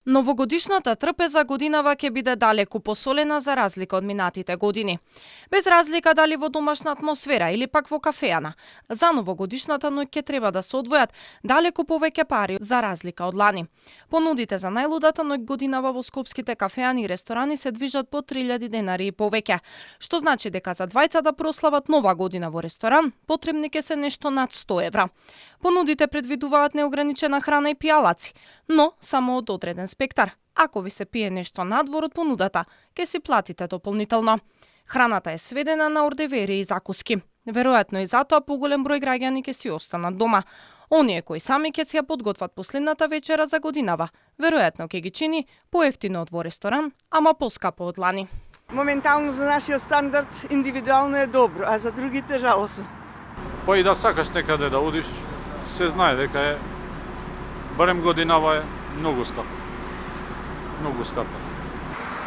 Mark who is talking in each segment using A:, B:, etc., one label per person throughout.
A: Новогодишната трпеза годинава ќе биде далеку посолена за разлика од минатите години. Без разлика дали во домашна атмосфера или пак во кафеана, за новогодишната ноќ ќе треба да се одвојат далеку повеќе пари за разлика од лани. Понудите за најлудата ноќ годинава во скопските кафеани и ресторани се движат по 3000 денари и повеќе, што значи дека за двајца да прослават нова година во ресторан, потребни ќе се нешто над 100 евра. Понудите предвидуваат неограничена храна и пијалаци, но само од одреден спектар. Ако ви се пие нешто надвор од понудата, ќе си платите дополнително. Храната е сведена на ордевери и закуски. Веројатно и затоа поголем број граѓани ќе си останат дома. Оние кои сами ќе си ја подготват последната вечера за годинава, веројатно ќе ги чини поевтино од во ресторан, ама поскапо од лани.
B: Моментално за нашиот стандард индивидуално е добро, а за другите жалосно.
C: Па и да сакаш некаде да одиш, се знае дека е барем годинава е многу скапо. Многу скапо.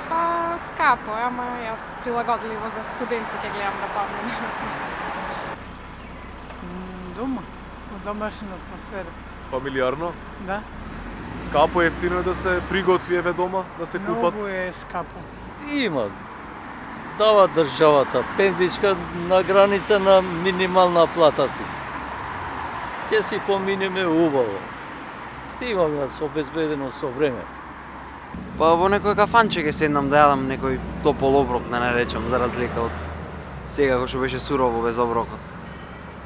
D: Па скапо, ама јас прилагодливо за студенти ќе гледам да помнам.
B: Дома, во домашна атмосфера.
E: Фамилиарно?
B: Да.
E: Скапо, ефтино е да се приготви еве дома, да се купат.
B: Многу е скапо.
F: Има. Дава државата пензичка на граница на минимална плата си. Ќе си поминеме убаво. Си имаме обезбедено со време.
G: Па во некој кафанче ќе седнам да јадам некој топол оброк, да не речам, за разлика од сега кој што беше сурово без оброкот.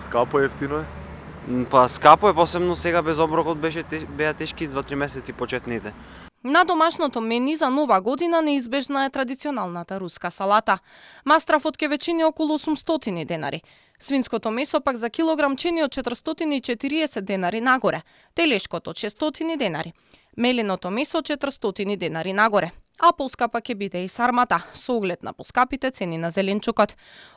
E: Скапо, ефтино е?
G: Па скапо е, посебно сега без оброкот беа тешки 2-3 месеци почетните.
A: На домашното мени за нова година неизбежна е традиционалната руска салата. Мастрафот ќе ве чини околу 800 денари. Свинското месо пак за килограм чини од 440 денари нагоре. Телешкото 600 денари. Меленото месо 400 денари нагоре. А поскапа ќе биде и сармата, со оглед на поскапите цени на зеленчукот.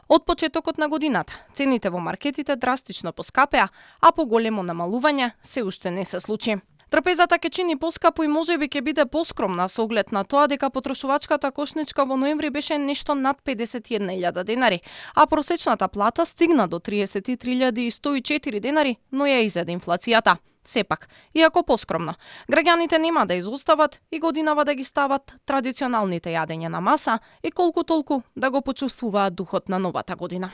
A: Од почетокот на годината, цените во маркетите драстично поскапеа, а поголемо намалување се уште не се случи. Трпезата ќе чини поскапо и можеби ќе биде поскромна со оглед на тоа дека потрошувачката кошничка во ноември беше нешто над 51.000 денари, а просечната плата стигна до 33.104 денари, но ја изеде инфлацијата. Сепак, иако поскромно, граѓаните нема да изостават и годинава да ги стават традиционалните јадења на маса и колку толку да го почувствуваат духот на новата година.